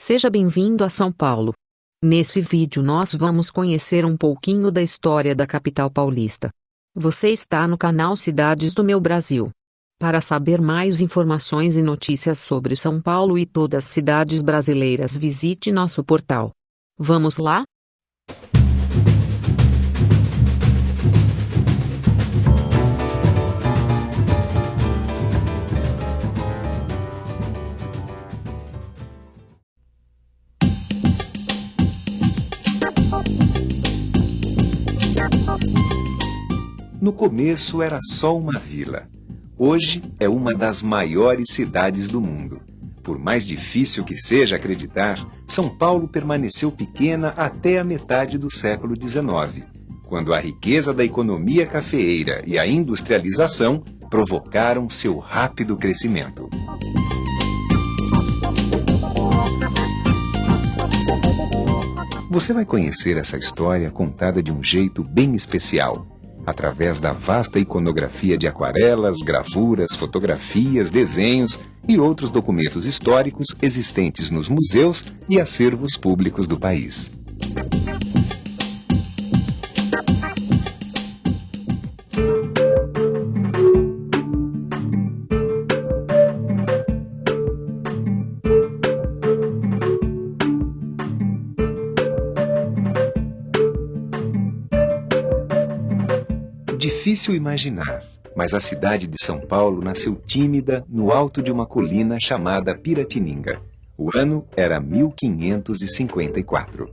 Seja bem-vindo a São Paulo. Nesse vídeo nós vamos conhecer um pouquinho da história da capital paulista. Você está no canal Cidades do Meu Brasil. Para saber mais informações e notícias sobre São Paulo e todas as cidades brasileiras, visite nosso portal. Vamos lá? No começo era só uma vila. Hoje é uma das maiores cidades do mundo. Por mais difícil que seja acreditar, São Paulo permaneceu pequena até a metade do século XIX, quando a riqueza da economia cafeeira e a industrialização provocaram seu rápido crescimento. Você vai conhecer essa história contada de um jeito bem especial, através da vasta iconografia de aquarelas, gravuras, fotografias, desenhos e outros documentos históricos existentes nos museus e acervos públicos do país. Difícil imaginar, mas a cidade de São Paulo nasceu tímida no alto de uma colina chamada Piratininga. O ano era 1554.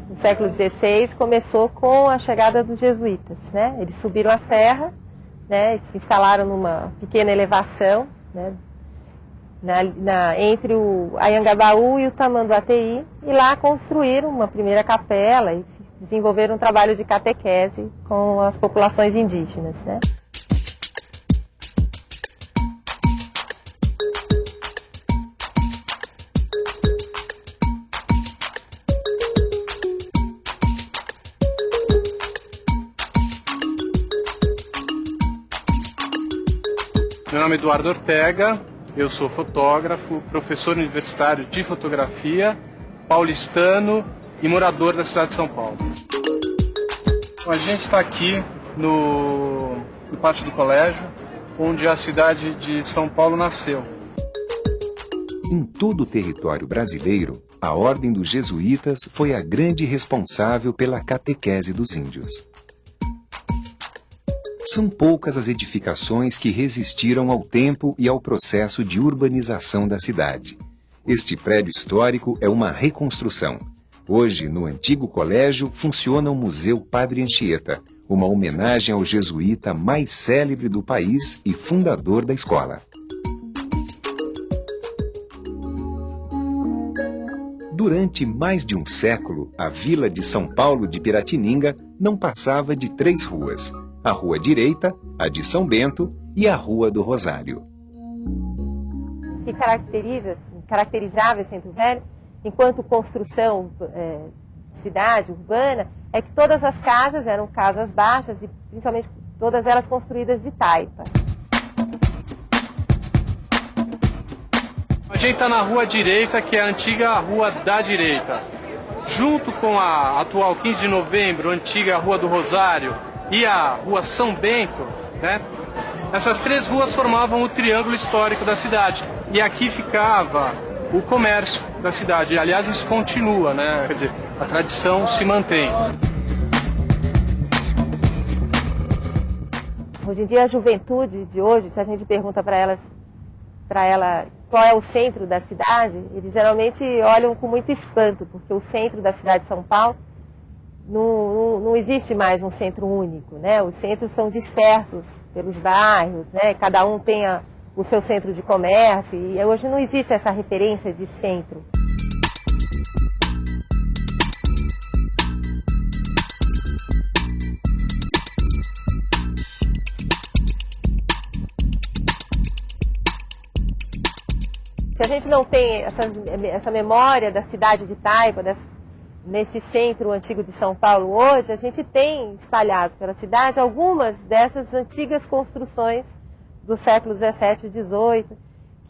No século XVI começou com a chegada dos jesuítas, né? Eles subiram a serra, né? Se instalaram numa pequena elevação, né? Entre o Anhangabaú e o Tamanduateí, e lá construíram uma primeira capela e desenvolveram um trabalho de catequese com as populações indígenas, né? Meu nome é Eduardo Ortega. Eu sou fotógrafo, professor universitário de fotografia, paulistano e morador da cidade de São Paulo. A gente está aqui no pátio do colégio, onde a cidade de São Paulo nasceu. Em todo o território brasileiro, a Ordem dos Jesuítas foi a grande responsável pela catequese dos índios. São poucas as edificações que resistiram ao tempo e ao processo de urbanização da cidade. Este prédio histórico é uma reconstrução. Hoje, no antigo colégio, funciona o Museu Padre Anchieta, uma homenagem ao jesuíta mais célebre do país e fundador da escola. Durante mais de um século, a vila de São Paulo de Piratininga não passava de 3 ruas. A Rua Direita, a de São Bento e a Rua do Rosário. O que caracterizava esse Centro Velho, enquanto construção cidade urbana, é que todas as casas eram casas baixas e principalmente todas elas construídas de taipa. A gente está na Rua Direita, que é a antiga Rua da Direita. Junto com a atual 15 de novembro, antiga Rua do Rosário, e a Rua São Bento, né? Essas 3 ruas formavam o triângulo histórico da cidade. E aqui ficava o comércio da cidade. Aliás, isso continua, né? Quer dizer, a tradição se mantém. Hoje em dia, a juventude de hoje, se a gente pergunta para ela qual é o centro da cidade, eles geralmente olham com muito espanto, porque o centro da cidade de São Paulo não existe mais um centro único, né? Os centros estão dispersos pelos bairros, né? Cada um tem o seu centro de comércio e hoje não existe essa referência de centro. Se a gente não tem essa memória da cidade de Taipa, nesse centro antigo de São Paulo hoje, a gente tem espalhado pela cidade algumas dessas antigas construções do século XVII e XVIII,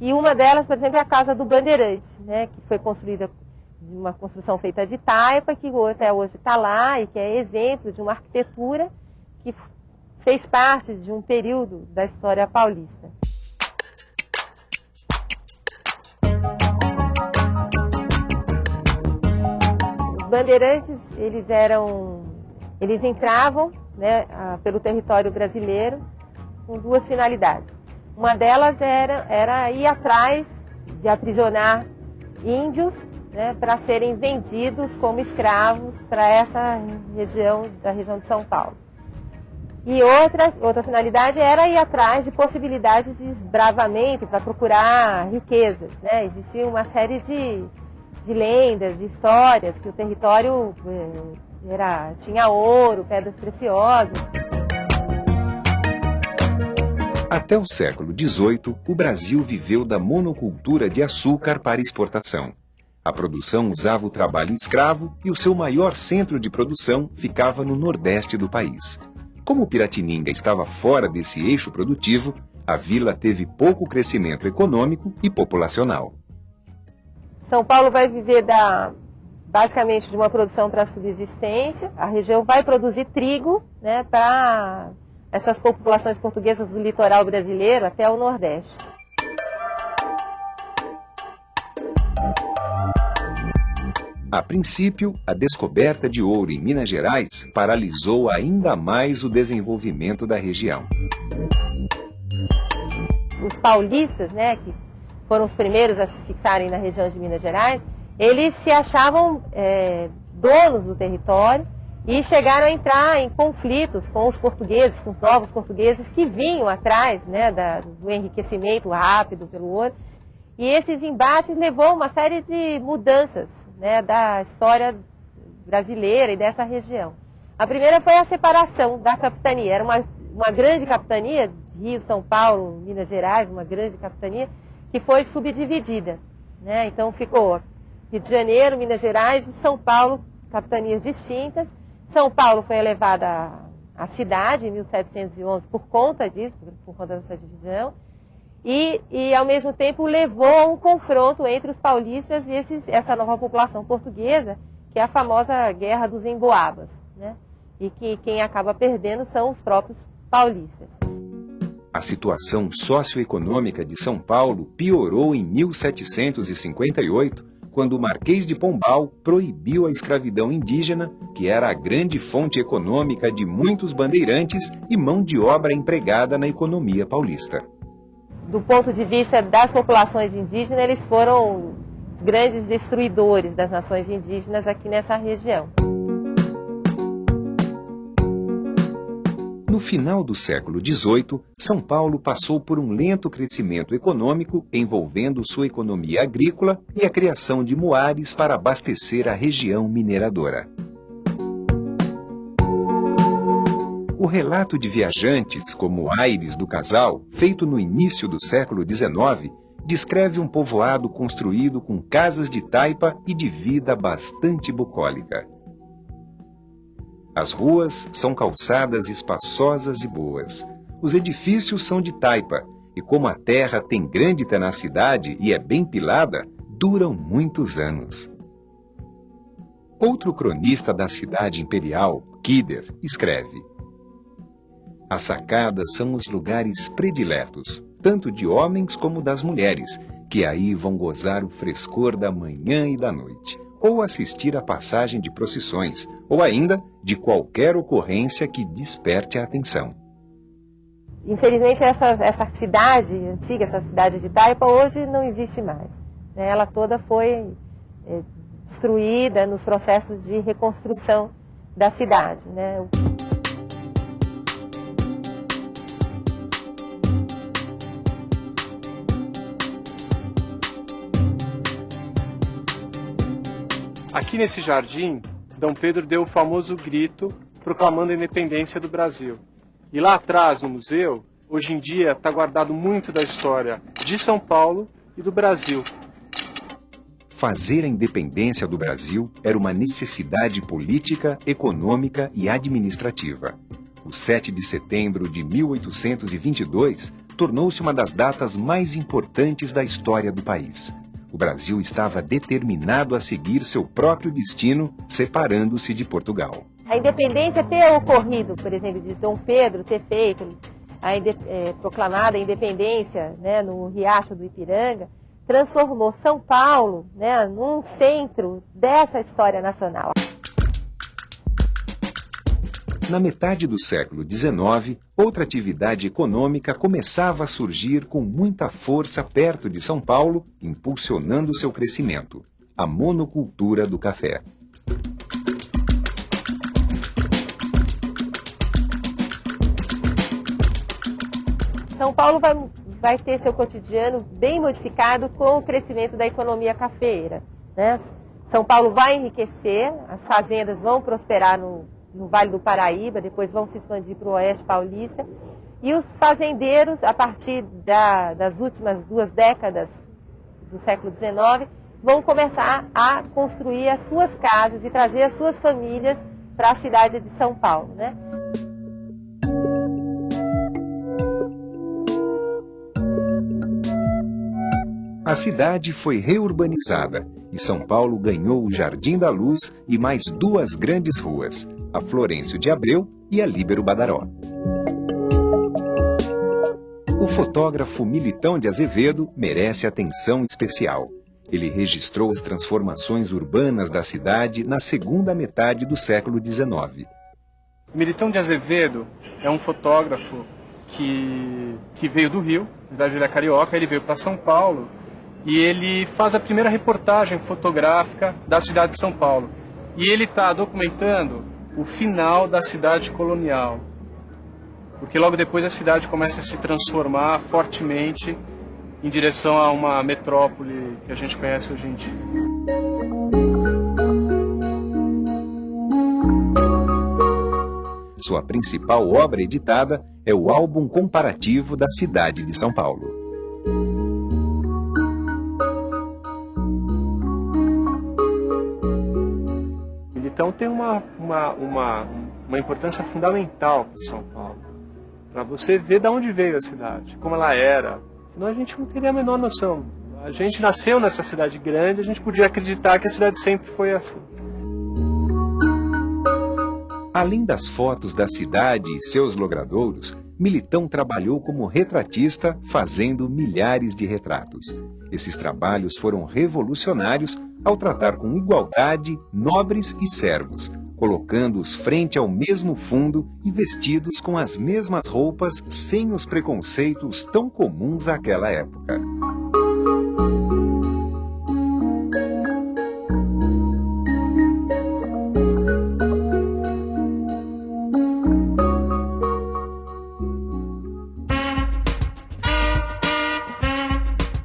e uma delas, por exemplo, é a Casa do Bandeirante, né, que foi construída de uma construção feita de taipa, que até hoje está lá e que é exemplo de uma arquitetura que fez parte de um período da história paulista. Os bandeirantes, eles entravam, né, pelo território brasileiro com duas finalidades. Uma delas era ir atrás de aprisionar índios, né, para serem vendidos como escravos para essa região, da região de São Paulo. E outra finalidade era ir atrás de possibilidades de desbravamento para procurar riquezas, né? Existia uma série de lendas, de histórias, que o território tinha ouro, pedras preciosas. Até o século XVIII, o Brasil viveu da monocultura de açúcar para exportação. A produção usava o trabalho escravo e o seu maior centro de produção ficava no nordeste do país. Como Piratininga estava fora desse eixo produtivo, a vila teve pouco crescimento econômico e populacional. São Paulo vai viver basicamente de uma produção para subsistência. A região vai produzir trigo, né, para essas populações portuguesas do litoral brasileiro até o Nordeste. A princípio, a descoberta de ouro em Minas Gerais paralisou ainda mais o desenvolvimento da região. Os paulistas, né, que foram os primeiros a se fixarem na região de Minas Gerais, eles se achavam donos do território e chegaram a entrar em conflitos com os portugueses, com os novos portugueses que vinham atrás, né, do enriquecimento rápido pelo ouro. E esses embates levou a uma série de mudanças, né, da história brasileira e dessa região. A primeira foi a separação da capitania. Era uma grande capitania, Rio, São Paulo, Minas Gerais, uma grande capitania, que foi subdividida, né? Então ficou Rio de Janeiro, Minas Gerais e São Paulo, capitanias distintas. São Paulo foi elevada à cidade em 1711 por conta disso, por conta dessa divisão. E ao mesmo tempo levou a um confronto entre os paulistas e essa nova população portuguesa, que é a famosa Guerra dos Emboabas, né? E que quem acaba perdendo são os próprios paulistas. A situação socioeconômica de São Paulo piorou em 1758, quando o Marquês de Pombal proibiu a escravidão indígena, que era a grande fonte econômica de muitos bandeirantes e mão de obra empregada na economia paulista. Do ponto de vista das populações indígenas, eles foram os grandes destruidores das nações indígenas aqui nessa região. No final do século XVIII, São Paulo passou por um lento crescimento econômico envolvendo sua economia agrícola e a criação de muares para abastecer a região mineradora. O relato de viajantes, como Aires do Casal, feito no início do século XIX, descreve um povoado construído com casas de taipa e de vida bastante bucólica. As ruas são calçadas espaçosas e boas. Os edifícios são de taipa, e como a terra tem grande tenacidade e é bem pilada, duram muitos anos. Outro cronista da cidade imperial, Quider, escreve: as sacadas são os lugares prediletos, tanto de homens como das mulheres, que aí vão gozar o frescor da manhã e da noite, ou assistir à passagem de procissões, ou ainda de qualquer ocorrência que desperte a atenção. Infelizmente, essa cidade antiga, essa cidade de Taipa, hoje não existe mais. Ela toda foi destruída nos processos de reconstrução da cidade, né? Aqui nesse jardim, Dom Pedro deu o famoso grito proclamando a independência do Brasil. E lá atrás, no museu, hoje em dia está guardado muito da história de São Paulo e do Brasil. Fazer a independência do Brasil era uma necessidade política, econômica e administrativa. O 7 de setembro de 1822 tornou-se uma das datas mais importantes da história do país. O Brasil estava determinado a seguir seu próprio destino, separando-se de Portugal. A independência ter ocorrido, por exemplo, de Dom Pedro ter feito proclamada a independência, né, no Riacho do Ipiranga, transformou São Paulo, né, num centro dessa história nacional. Na metade do século XIX, outra atividade econômica começava a surgir com muita força perto de São Paulo, impulsionando seu crescimento: a monocultura do café. São Paulo vai ter seu cotidiano bem modificado com o crescimento da economia cafeeira, né? São Paulo vai enriquecer, as fazendas vão prosperar no Vale do Paraíba, depois vão se expandir para o Oeste Paulista, e os fazendeiros, a partir das últimas 2 décadas do século XIX, vão começar a construir as suas casas e trazer as suas famílias para a cidade de São Paulo, né? A cidade foi reurbanizada e São Paulo ganhou o Jardim da Luz e mais 2 grandes ruas, a Florencio de Abreu e a Líbero Badaró. O fotógrafo Militão de Azevedo merece atenção especial. Ele registrou as transformações urbanas da cidade na segunda metade do século XIX. Militão de Azevedo é um fotógrafo que veio do Rio, na verdade ele é carioca, ele veio para São Paulo e ele faz a primeira reportagem fotográfica da cidade de São Paulo. E ele está documentando o final da cidade colonial, porque logo depois a cidade começa a se transformar fortemente em direção a uma metrópole que a gente conhece hoje em dia. Sua principal obra editada é o álbum comparativo da cidade de São Paulo. Então tem uma importância fundamental para São Paulo, para você ver de onde veio a cidade, como ela era, senão a gente não teria a menor noção. A gente nasceu nessa cidade grande, a gente podia acreditar que a cidade sempre foi assim. Além das fotos da cidade e seus logradouros, Militão trabalhou como retratista, fazendo milhares de retratos. Esses trabalhos foram revolucionários ao tratar com igualdade nobres e servos, colocando-os frente ao mesmo fundo e vestidos com as mesmas roupas sem os preconceitos tão comuns àquela época.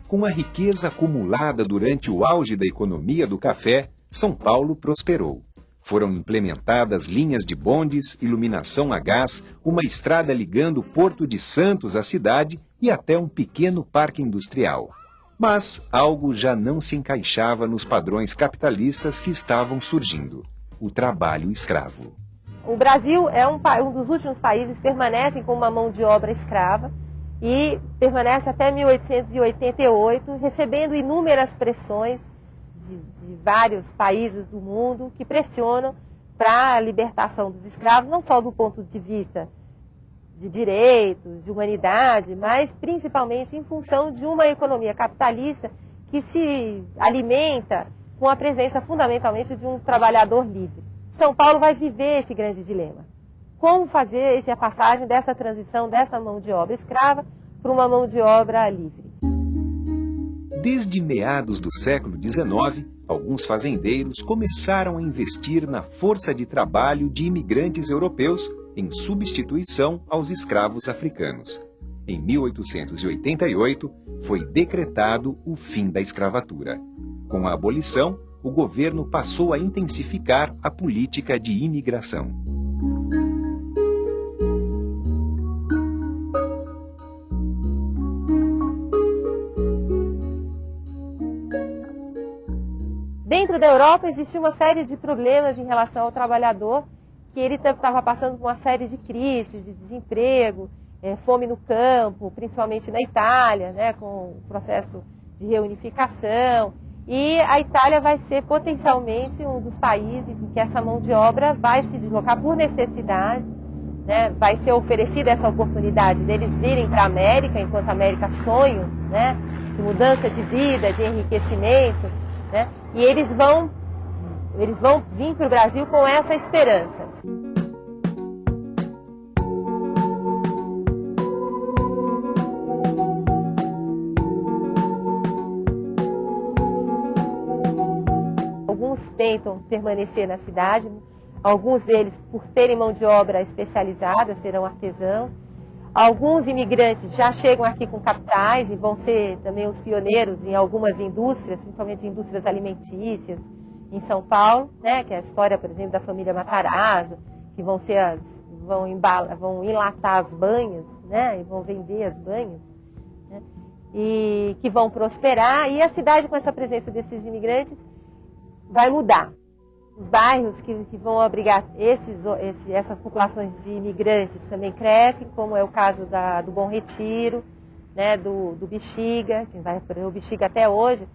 Com a riqueza acumulada durante o auge da economia do café, São Paulo prosperou. Foram implementadas linhas de bondes, iluminação a gás, uma estrada ligando o Porto de Santos à cidade e até um pequeno parque industrial. Mas algo já não se encaixava nos padrões capitalistas que estavam surgindo: o trabalho escravo. O Brasil é um dos últimos países que permanecem com uma mão de obra escrava, e permanece até 1888, recebendo inúmeras pressões de vários países do mundo que pressionam para a libertação dos escravos, não só do ponto de vista de direitos, de humanidade, mas principalmente em função de uma economia capitalista que se alimenta com a presença fundamentalmente de um trabalhador livre. São Paulo vai viver esse grande dilema. Como fazer a passagem dessa transição, dessa mão de obra escrava, para uma mão de obra livre? Desde meados do século XIX, alguns fazendeiros começaram a investir na força de trabalho de imigrantes europeus em substituição aos escravos africanos. Em 1888, foi decretado o fim da escravatura. Com a abolição, o governo passou a intensificar a política de imigração. Dentro da Europa existia uma série de problemas em relação ao trabalhador, que ele estava passando por uma série de crises, de desemprego, fome no campo, principalmente na Itália, né, com o processo de reunificação. E a Itália vai ser potencialmente um dos países em que essa mão de obra vai se deslocar por necessidade, né, vai ser oferecida essa oportunidade deles virem para a América, enquanto a América sonho, né, de mudança de vida, de enriquecimento, né, e eles vão vir para o Brasil com essa esperança. Alguns tentam permanecer na cidade, alguns deles, por terem mão de obra especializada, serão artesãos. Alguns imigrantes já chegam aqui com capitais e vão ser também os pioneiros em algumas indústrias, principalmente indústrias alimentícias, em São Paulo, né, que é a história, por exemplo, da família Matarazzo, que vão enlatar as banhas, né, e vão vender as banhas, né, e que vão prosperar. E a cidade, com essa presença desses imigrantes, vai mudar. Os bairros que vão abrigar essas populações de imigrantes também crescem, como é o caso do Bom Retiro, né, do Bexiga, que vai para o Bexiga até hoje.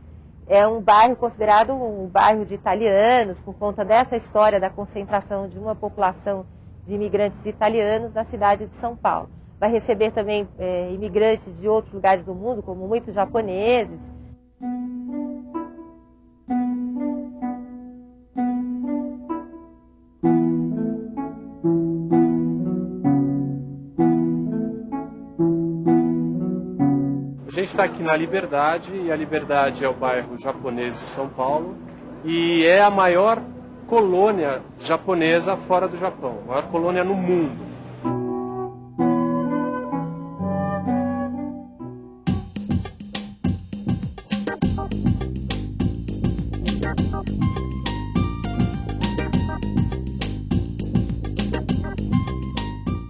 É um bairro considerado um bairro de italianos, por conta dessa história da concentração de uma população de imigrantes italianos na cidade de São Paulo. Vai receber também imigrantes de outros lugares do mundo, como muitos japoneses. A gente está aqui na Liberdade, e a Liberdade é o bairro japonês de São Paulo, e é a maior colônia japonesa fora do Japão, a maior colônia no mundo.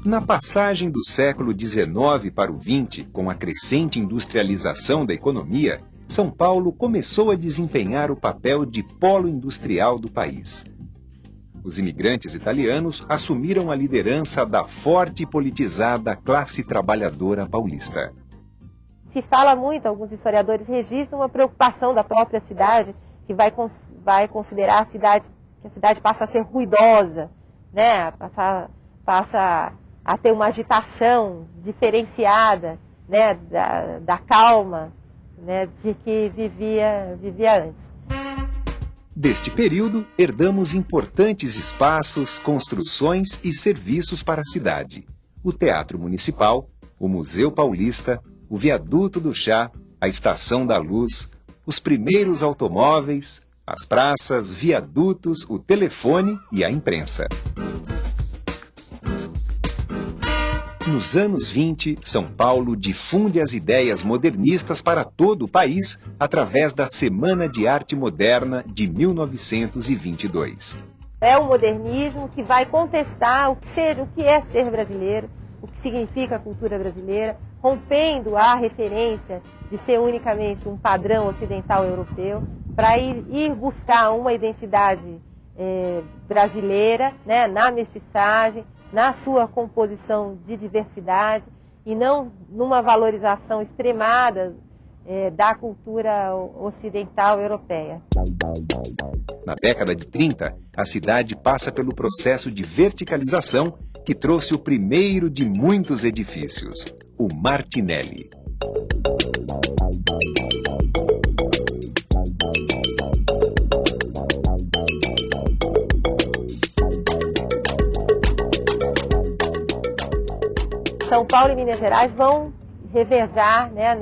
Na passagem do século XIX para o XX, com a crescente industrialização da economia, São Paulo começou a desempenhar o papel de polo industrial do país. Os imigrantes italianos assumiram a liderança da forte e politizada classe trabalhadora paulista. Se fala muito, alguns historiadores registram uma preocupação da própria cidade, que vai considerar que a cidade passa a ser ruidosa, né? Passa a ter uma agitação diferenciada, né, da calma, né, de que vivia antes. Deste período, herdamos importantes espaços, construções e serviços para a cidade. O Teatro Municipal, o Museu Paulista, o Viaduto do Chá, a Estação da Luz, os primeiros automóveis, as praças, viadutos, o telefone e a imprensa. Nos anos 20, São Paulo difunde as ideias modernistas para todo o país através da Semana de Arte Moderna de 1922. É um modernismo que vai contestar o que é ser brasileiro, o que significa a cultura brasileira, rompendo a referência de ser unicamente um padrão ocidental europeu, para ir buscar uma identidade brasileira, né, na mestiçagem, na sua composição de diversidade, e não numa valorização extremada da cultura ocidental europeia. Na década de 30, a cidade passa pelo processo de verticalização que trouxe o primeiro de muitos edifícios, o Martinelli. São Paulo e Minas Gerais vão revezar, né,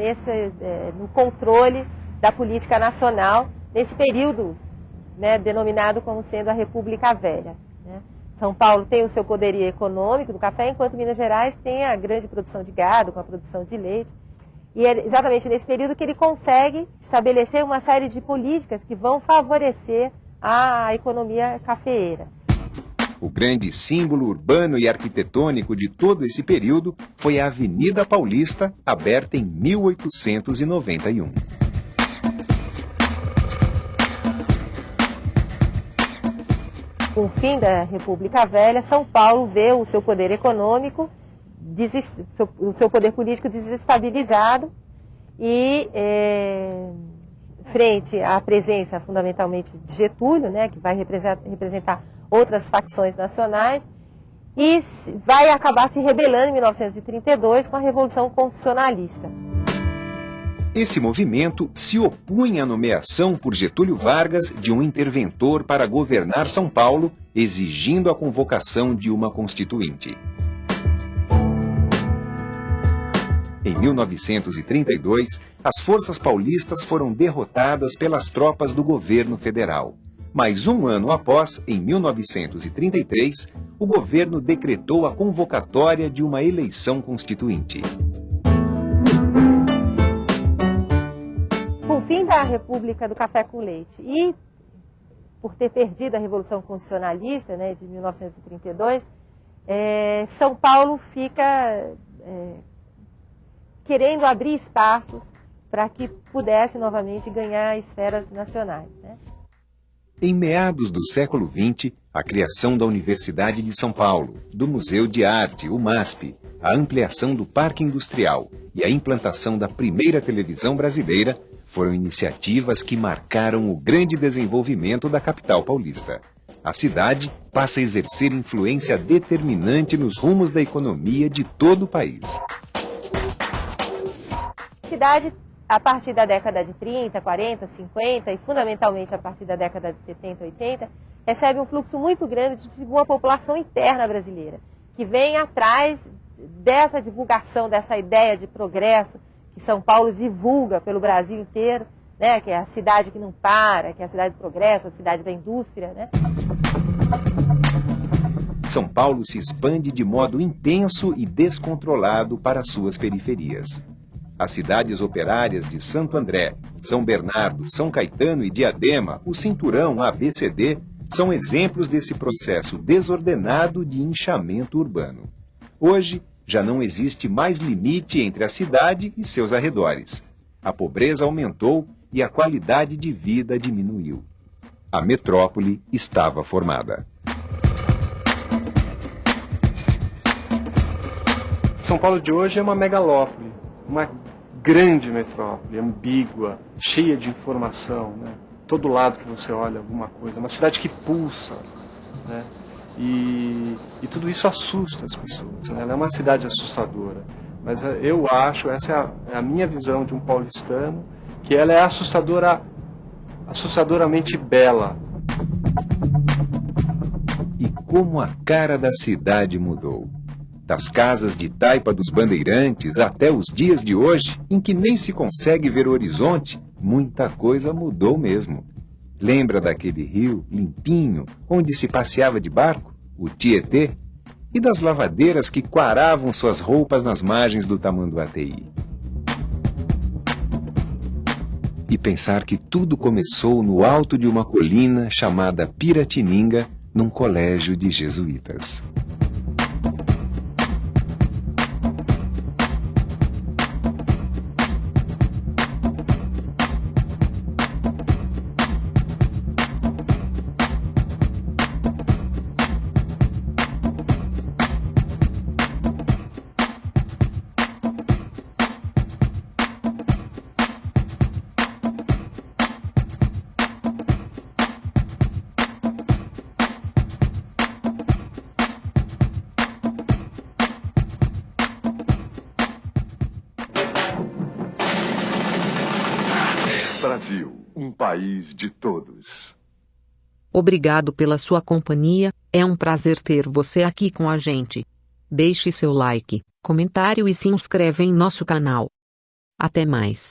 no controle da política nacional, nesse período, né, denominado como sendo a República Velha, né. São Paulo tem o seu poderio econômico do café, enquanto Minas Gerais tem a grande produção de gado, com a produção de leite. E é exatamente nesse período que ele consegue estabelecer uma série de políticas que vão favorecer a economia cafeeira. O grande símbolo urbano e arquitetônico de todo esse período foi a Avenida Paulista, aberta em 1891. Com o fim da República Velha, São Paulo vê o seu poder econômico o seu poder político desestabilizado e frente à presença fundamentalmente de Getúlio, né, que vai representar outras facções nacionais, e vai acabar se rebelando em 1932 com a Revolução Constitucionalista. Esse movimento se opunha à nomeação por Getúlio Vargas de um interventor para governar São Paulo, exigindo a convocação de uma constituinte. Em 1932, as forças paulistas foram derrotadas pelas tropas do governo federal. Mas um ano após, em 1933, o governo decretou a convocatória de uma eleição constituinte. Com o fim da República do Café com Leite e por ter perdido a Revolução Constitucionalista, né, de 1932, São Paulo fica querendo abrir espaços para que pudesse novamente ganhar esferas nacionais, né? Em meados do século XX, a criação da Universidade de São Paulo, do Museu de Arte, o MASP, a ampliação do Parque Industrial e a implantação da primeira televisão brasileira foram iniciativas que marcaram o grande desenvolvimento da capital paulista. A cidade passa a exercer influência determinante nos rumos da economia de todo o país. A cidade, a partir da década de 30, 40, 50 e fundamentalmente a partir da década de 70, 80, recebe um fluxo muito grande de uma população interna brasileira, que vem atrás dessa divulgação, dessa ideia de progresso que São Paulo divulga pelo Brasil inteiro, né, que é a cidade que não para, que é a cidade do progresso, a cidade da indústria, né? São Paulo se expande de modo intenso e descontrolado para suas periferias. As cidades operárias de Santo André, São Bernardo, São Caetano e Diadema, o cinturão ABCD, são exemplos desse processo desordenado de inchamento urbano. Hoje, já não existe mais limite entre a cidade e seus arredores. A pobreza aumentou e a qualidade de vida diminuiu. A metrópole estava formada. São Paulo de hoje é uma megalópole, uma grande metrópole, ambígua, cheia de informação, né? Todo lado que você olha alguma coisa, uma cidade que pulsa, né? E tudo isso assusta as pessoas, né? Ela é uma cidade assustadora, mas eu acho, essa é a minha visão de um paulistano, que ela é assustadoramente bela. E como a cara da cidade mudou. Das casas de taipa dos bandeirantes até os dias de hoje, em que nem se consegue ver o horizonte, muita coisa mudou mesmo. Lembra daquele rio limpinho, onde se passeava de barco, o Tietê? E das lavadeiras que quaravam suas roupas nas margens do Tamanduateí? E pensar que tudo começou no alto de uma colina chamada Piratininga, num colégio de jesuítas. Brasil, um país de todos. Obrigado pela sua companhia, é um prazer ter você aqui com a gente. Deixe seu like, comentário e se inscreva em nosso canal. Até mais.